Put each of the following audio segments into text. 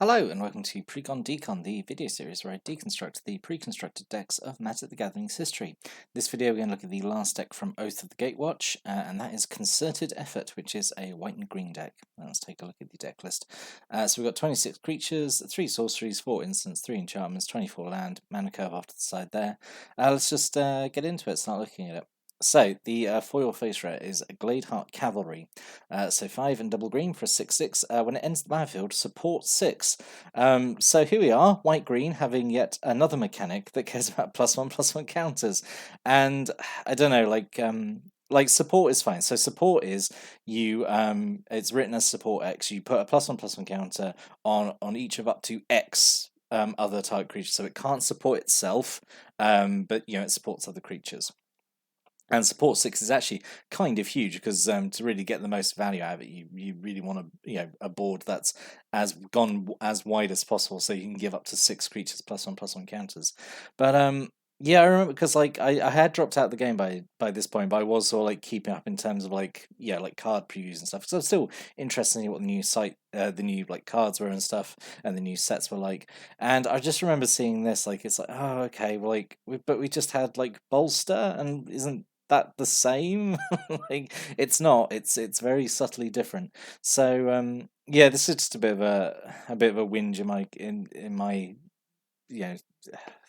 Hello and welcome to Precon Decon, the video series where I deconstruct the pre-constructed decks of Magic the Gathering's history. This video we're going to look at the last deck from Oath of the Gatewatch, and that is Concerted Effort, which is a white and green deck. Let's take a look at the deck list. So we've got 26 creatures, 3 sorceries, 4 instants, 3 enchantments, 24 land, mana curve off to the side there. Let's just get into it, start looking at it. So, the foil face rare is Gladeheart Cavalry. So 5 and double green for a 6/6. When it ends the battlefield, support 6. So here we are, white-green, having yet another mechanic that cares about +1/+1 counters. And I don't know, like support is fine. So support is it's written as support X. You put a +1/+1 counter on each of up to X other type creatures. So it can't support itself, but it supports other creatures. And support 6 is actually kind of huge because to really get the most value out of it, you really want a board that's gone as wide as possible, so you can give up to 6 creatures +1/+1 counters. But yeah, I remember because I had dropped out of the game by this point, but I was sort of like keeping up in terms of like card previews and stuff. So I was still interested in what the new the new like cards were and stuff, and the new sets were like. And I just remember seeing this it's like, oh okay, well, but we just had like Bolster, and isn't that the same? Like it's not. It's very subtly different. So yeah, this is just a bit of a whinge in my you know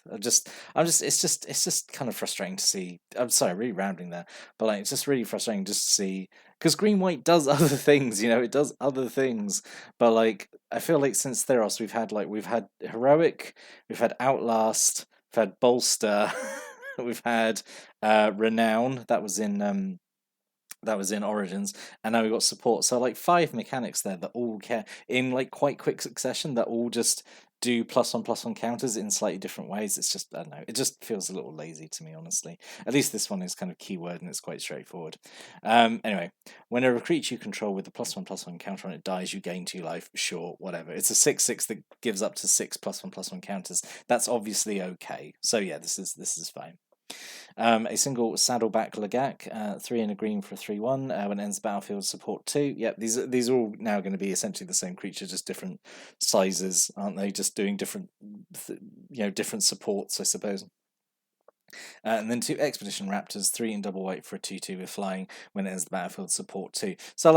it's just kind of frustrating to see. I'm sorry, really rambling there, but it's just really frustrating just to see because green white does other things, it does other things. But I feel like since Theros we've had heroic, we've had outlast, we've had bolster, we've had renown that was in Origins, and now we've got support. So 5 mechanics there that all care in quite quick succession, that all just do +1/+1 counters in slightly different ways. It's just, I don't know, it just feels a little lazy to me, honestly. At least this one is kind of keyword and it's quite straightforward. Anyway, whenever a creature you control with a +1/+1 counter on it dies, you gain 2 life. Sure, whatever. It's a 6/6 that gives up to 6 +1/+1 counters. That's obviously okay. So yeah, this is fine. A single Saddleback Lagak, 3 and a green for a 3/1. When it ends the battlefield, support 2. Yep, these are all now going to be essentially the same creature, just different sizes, aren't they? Just doing different, different supports, I suppose. And then 2 Expedition Raptors, 3 and double white for a 2/2 with flying. When it ends the battlefield, support 2. So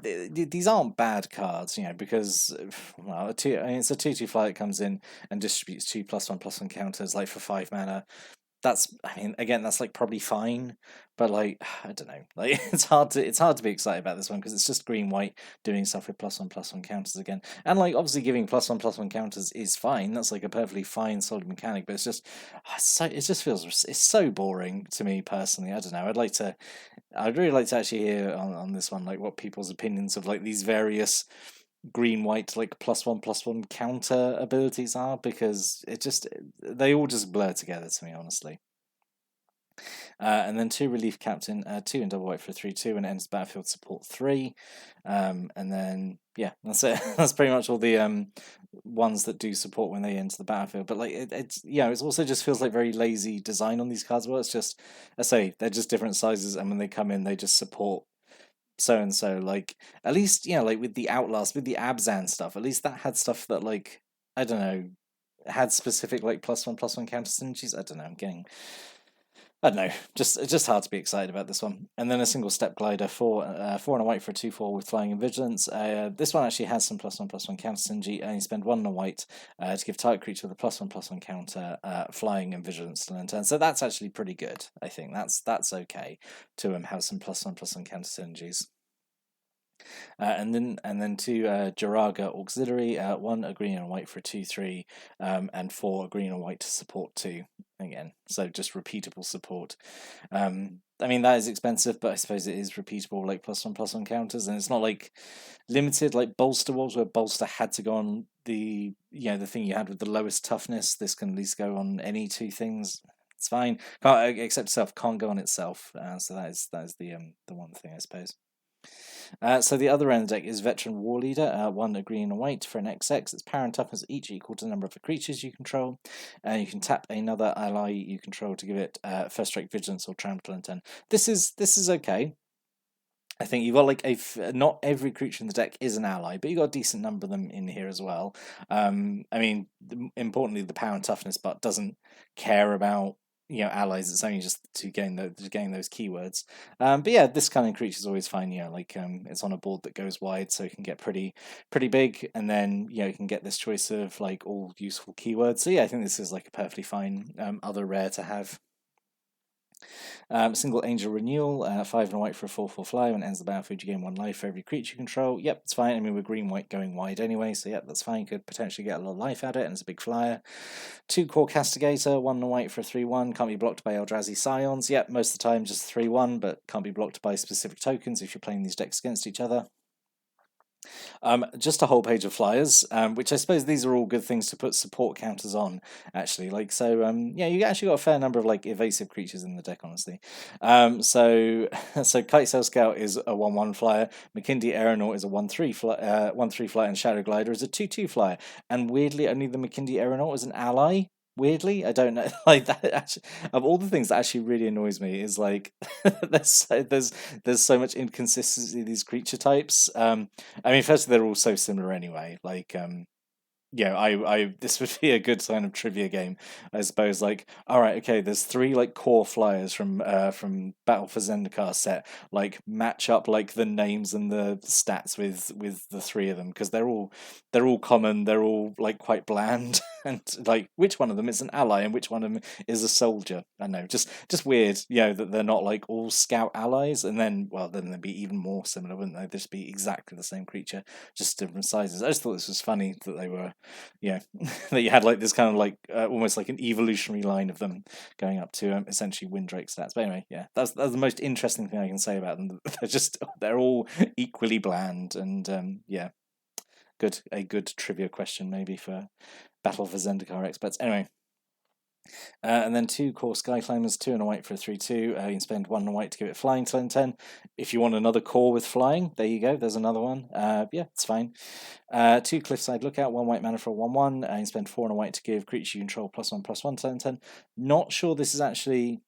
these aren't bad cards, because well, it's a 2/2 fly that comes in and distributes 2 +1/+1 counters, for 5 mana. That's, I mean, again, that's probably fine, but I don't know, it's hard to be excited about this one because it's just green white doing stuff with +1/+1 counters again, and obviously giving +1/+1 counters is fine. That's a perfectly fine solid mechanic, but it's just it just feels it's so boring to me personally. I don't know. I'd really like to actually hear on this one what people's opinions of these various green white +1/+1 counter abilities are, because they all just blur together to me, honestly. And then 2 relief captain, 2 and double white for a 3/2, and ends battlefield, support 3. And then yeah, that's it. That's pretty much all the ones that do support when they enter the battlefield. But it also just feels like very lazy design on these cards. Well, it's just, I say, they're just different sizes, and when they come in, they just support so and so. At least with the Outlast, with the Abzan stuff, at least that had stuff that I don't know, had specific +1/+1 counter synergies. I don't know, I don't know, just hard to be excited about this one. And then a single Step Glider, 4 and a white for a 2/4 with flying and vigilance. This one actually has some +1/+1 counter synergy, and you spend 1 and a white to give target creature with a +1/+1 counter, flying and vigilance to learn turn. So that's actually pretty good. I think that's okay to have some +1/+1 counter synergies. And then 2 Jaraga Auxiliary, 1 a green and white for a 2/3, and 4 a green and white to support 2 again. So just repeatable support. I mean, that is expensive, but I suppose it is repeatable +1/+1 counters, and it's not limited like Bolster was, where Bolster had to go on the the thing you had with the lowest toughness. This can at least go on any 2 things. It's fine. Can't, except itself can't go on itself. So that is the one thing, I suppose. So the other end of the deck is Veteran War Leader, 1 a green and white for an XX. Its power and toughness each equal to the number of the creatures you control. You can tap another ally you control to give it first strike, vigilance, or trample and 10. This is okay. I think you've got like not every creature in the deck is an ally, but you got a decent number of them in here as well. I mean, importantly, the power and toughness, but doesn't care about allies. It's only just to gain those keywords. But yeah, this kind of creature is always fine. Like it's on a board that goes wide, so it can get pretty big, and then you can get this choice of like all useful keywords. So yeah, I think this is like a perfectly fine other rare to have. Single Angel Renewal, 5 and a white for a 4/4 fly. When it ends the battlefield, you gain 1 life for every creature you control. Yep, it's fine. I mean, we're green-white going wide anyway, so yep, that's fine. Could potentially get a lot of life out of it, and it's a big flyer. 2 Core Castigator, 1 and a white for a 3/1. Can't be blocked by Eldrazi Scions. Yep, most of the time just 3/1, but can't be blocked by specific tokens if you're playing these decks against each other. Just a whole page of flyers, which I suppose these are all good things to put support counters on, actually. Like, so, yeah, you actually got a fair number of, like, evasive creatures in the deck, honestly. So Kite Sail Scout is a 1/1 flyer, McKindy Aeronaut is a 1/3 flyer, and Shadow Glider is a 2/2 flyer. And weirdly, only the McKindy Aeronaut is an ally. Weirdly, I don't know. Like that, actually, of all the things that actually really annoys me is like there's so much inconsistency in these creature types. I mean, firstly, they're all so similar anyway. Like, I this would be a good kind of trivia game, I suppose. Like, all right, okay, there's 3 like core flyers from Battle for Zendikar set. Like, match up like the names and the stats with the 3 of them, because they're all common. They're all like quite bland, and like which one of them is an ally and which one of them is a soldier. I know, just weird. That they're not like all scout allies, and then then they'd be even more similar, wouldn't they? They'd just be exactly the same creature, just different sizes. I just thought this was funny that they were that you had like this kind of like almost like an evolutionary line of them going up to essentially Windrake stats. But anyway, yeah, that's the most interesting thing I can say about them. They're all equally bland, and a good trivia question maybe for Battle for Zendikar experts. Anyway. And then 2 core Sky Climbers, 2 and a white for a 3/2. You can spend 1 and a white to give it flying till 10. If you want another core with flying, there you go. There's another one. Yeah, it's fine. 2 Cliffside Lookout, 1 white mana for a 1/1. You can spend 4 and a white to give creature you control +1/+1 till 10. Not sure this is actually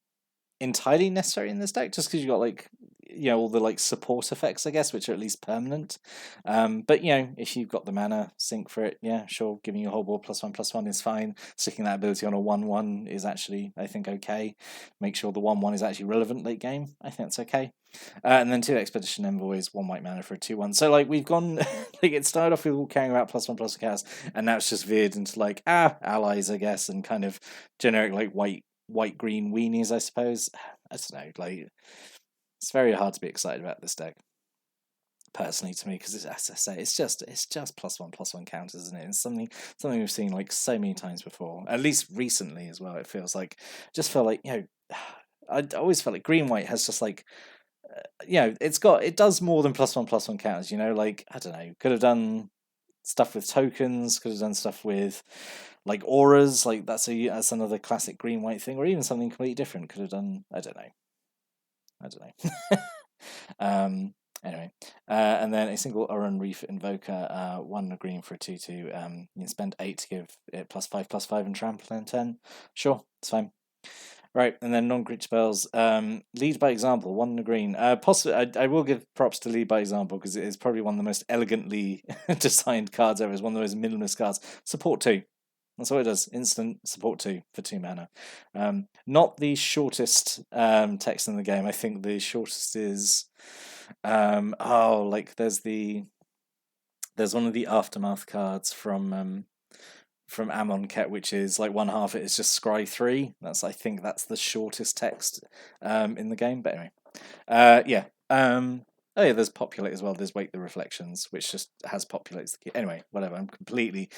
entirely necessary in this deck, just because you got like all the like support effects, I guess, which are at least permanent. But if you've got the mana, sink for it. Yeah, sure. Giving you a whole board +1/+1 is fine. Sticking that ability on a 1/1 is actually, I think, okay. Make sure the 1/1 is actually relevant late game. I think that's okay. And then 2 Expedition Envoys, 1 white mana for a 2/1. So like we've gone like it started off with all caring about +1/+1 chaos, and now it's just veered into like allies, I guess, and kind of generic like white green weenies, I suppose. I don't know, like it's very hard to be excited about this deck personally to me, because as I say, it's just +1/+1 counters, isn't it? It's something we've seen like so many times before, at least recently as well. It feels like I always felt like green white has just like it does more than +1/+1 counters. Like I don't know, could have done stuff with tokens, could have done stuff with like auras, like that's another classic green white thing, or even something completely different. Could have done, I don't know. Anyway, and then a single Oran Reef Invoker, 1 green for a 2/2. You can spend 8 to give it +5/+5 and trample and 10. Sure, it's fine. Right, and then non-creature spells. Lead by example, 1 green. Possibly, I will give props to Lead by example, because it is probably one of the most elegantly designed cards ever. It's one of the most minimalist cards. Support 2. That's what it does. Instant support 2 for 2 mana. Not the shortest text in the game. I think the shortest is there's one of the Aftermath cards from Amonkhet, which is like one half it is just Scry 3. I think that's the shortest text in the game. But anyway, yeah. Oh yeah, there's Populate as well. There's Wake the Reflections, which just has Populates the key. Anyway, whatever. I'm completely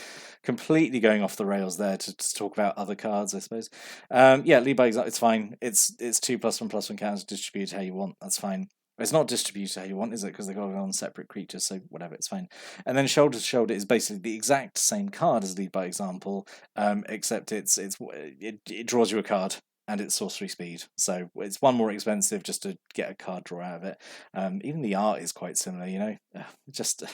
going off the rails there to talk about other cards, I suppose. Yeah, Lead by example. It's fine. It's 2 +1/+1 counters distributed how you want. That's fine. It's not distributed how you want, is it? Because they got it on separate creatures, so whatever, it's fine. And then Shoulder to Shoulder is basically the exact same card as Lead by Example, except it draws you a card, and it's sorcery speed, so it's 1 more expensive just to get a card draw out of it. Even the art is quite similar, just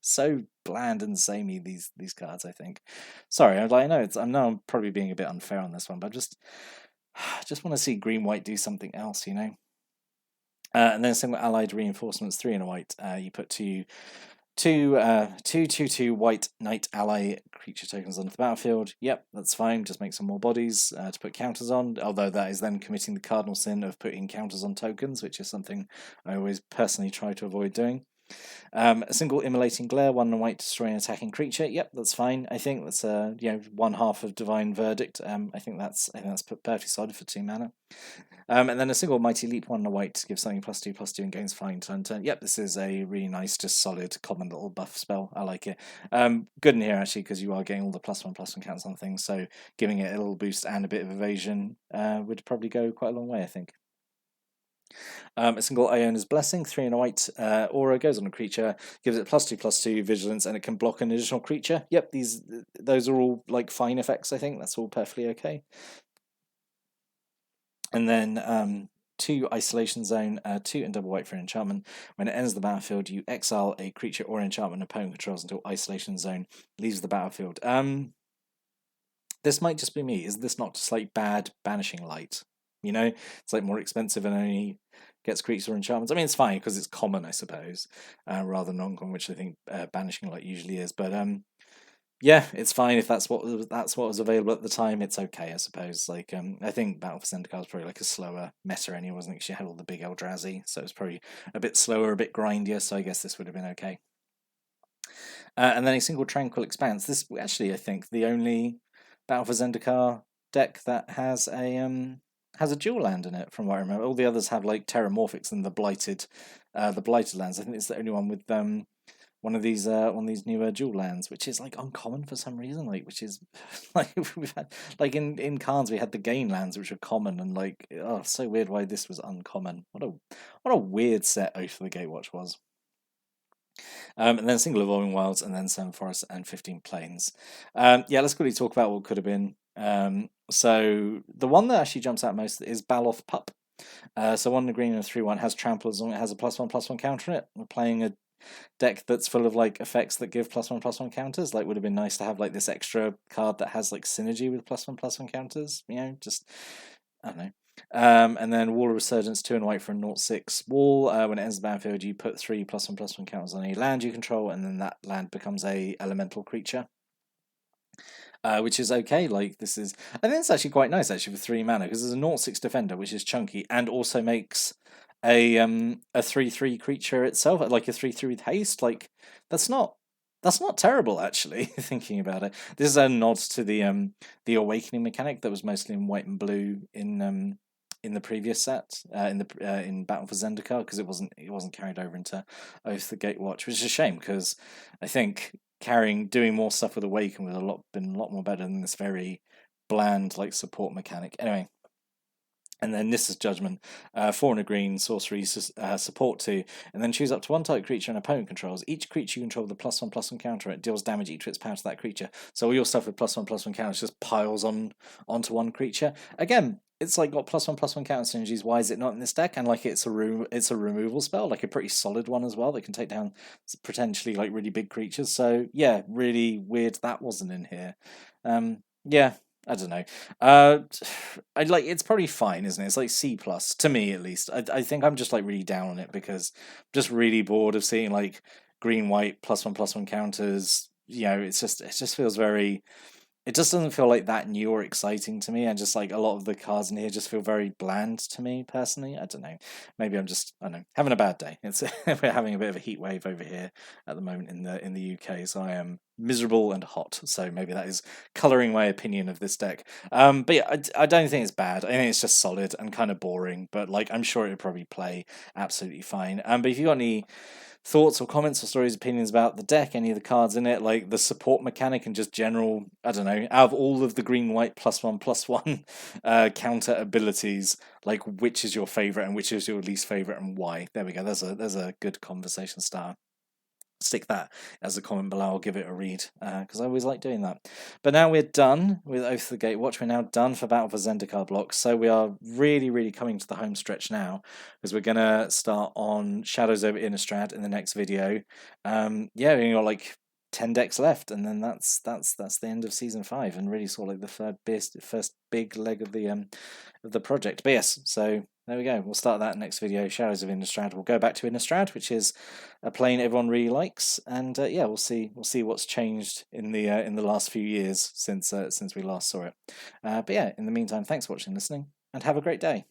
so bland and samey, these cards. I think. Sorry, I know I'm probably being a bit unfair on this one, but I just want to see green white do something else. And then single allied reinforcements, 3 and a white. You put two white knight ally creature tokens onto the battlefield. Yep, that's fine. Just make some more bodies to put counters on. Although that is then committing the cardinal sin of putting counters on tokens, which is something I always personally try to avoid doing. A single immolating glare, 1 and white, destroy an attacking creature. Yep, that's fine. I think that's one half of divine verdict. I think that's perfectly solid for 2 mana. And then a single mighty leap, 1 and a white, gives something +2/+2 and gains flying turn. Yep, this is a really nice, just solid, common little buff spell. I like it. Good in here actually because you are getting all the +1/+1 counts on things, so giving it a little boost and a bit of evasion would probably go quite a long way, I think. A single Iona's Blessing, 3 and a white aura, goes on a creature, gives it +2/+2 vigilance, and it can block an additional creature. Yep, those are all like fine effects. I think that's all perfectly okay. And then 2 Isolation Zone, 2 and double white for an enchantment. When it ends the battlefield, you exile a creature or enchantment opponent controls until Isolation Zone leaves the battlefield. This might just be me. Is this not just like bad Banishing Light? You know, it's like more expensive and only gets creatures or enchantments. I mean, it's fine because it's common, I suppose, rather than non-common, which I think Banishing Light usually is. But yeah, it's fine if that's what was available at the time. It's okay, I suppose. Like, I think Battle for Zendikar was probably like a slower meta anyway, wasn't it? 'Cause she had all the big Eldrazi, so it's probably a bit slower, a bit grindier. So I guess this would have been okay. And then a single Tranquil Expanse. This actually, I think, the only Battle for Zendikar deck that has a dual land in it, from what I remember. All the others have like Terramorphics and the blighted lands. I think it's the only one with one of these newer dual lands, which is like uncommon for some reason. Like, which is like we've had like in Khans we had the Gain lands, which are common, and like so weird why this was uncommon. What a weird set Oath of the Gatewatch was. And then single Evolving Wilds, and then 7 forests and 15 plains. Yeah, let's quickly talk about what could have been. So the one that actually jumps out most is Baloth Pup. So 1 green and a 3/1 has trample as long as it has a +1/+1 counter in it. We're playing a deck that's full of like effects that give +1/+1 counters. Like, would have been nice to have like this extra card that has like synergy with +1/+1 counters. You know, just I don't know. And then Wall of Resurgence, 2 and white for a 0/6 wall. When it ends the battlefield, you put 3 +1/+1 counters on any land you control, and then that land becomes a elemental creature. Which is okay. Like, I think it's actually quite nice actually for 3 mana, because there's a 0/6 defender, which is chunky and also makes a 3/3 creature itself, like a 3/3 with haste. Like, that's not terrible actually. Thinking about it, this is a nod to the Awakening mechanic that was mostly in white and blue in the previous set, in Battle for Zendikar, because it wasn't carried over into Oath the Gatewatch, which is a shame, because I think doing more stuff with Awaken would have been a lot more better than this very bland like support mechanic. Anyway. And then Nissa's Judgment, 4 and a green, sorcery, support 2, and then choose up to 1 type creature an opponent controls. Each creature you control with a +1/+1 counter, it deals damage equal to its power to that creature. So all your stuff with +1/+1 counters just piles onto one creature. Again, it's like got +1/+1 counter synergies. Why is it not in this deck? And like it's a removal spell, like a pretty solid one as well that can take down potentially like really big creatures. So yeah, really weird that wasn't in here. Yeah. I don't know. It's probably fine, isn't it? It's like C+ to me at least. I think I'm just like really down on it because I'm just really bored of seeing like green white +1/+1 counters. You know, it just feels very. It just doesn't feel like that new or exciting to me, and just like a lot of the cards in here just feel very bland to me personally. I don't know. Maybe I'm just having a bad day. We're having a bit of a heat wave over here at the moment in the UK, so I am miserable and hot. So maybe that is colouring my opinion of this deck. But yeah, I don't think it's bad. I think it's just solid and kind of boring. But like, I'm sure it would probably play absolutely fine. But if you got any thoughts or comments or stories, opinions about the deck, any of the cards in it, like the support mechanic and just general, I don't know, out of all of the green white +1/+1 counter abilities, like which is your favorite and which is your least favorite and why? There we go. There's a good conversation starter. Stick that as a comment below. I'll give it a read because I always like doing that. But now we're done with Oath of the Gatewatch. We're now done for Battle for Zendikar blocks. So we are really, really coming to the home stretch now, because we're going to start on Shadows over Innistrad in the next video. Yeah, we got like 10 decks left, and then that's the end of season 5, and really sort of like the first big leg of the project. But yes, so There we go. We'll start that next video. Shadows of Innistrad. We'll go back to Innistrad, which is a plane everyone really likes, and yeah, we'll see what's changed in the last few years since we last saw it. But yeah, in the meantime, thanks for watching, listening, and have a great day.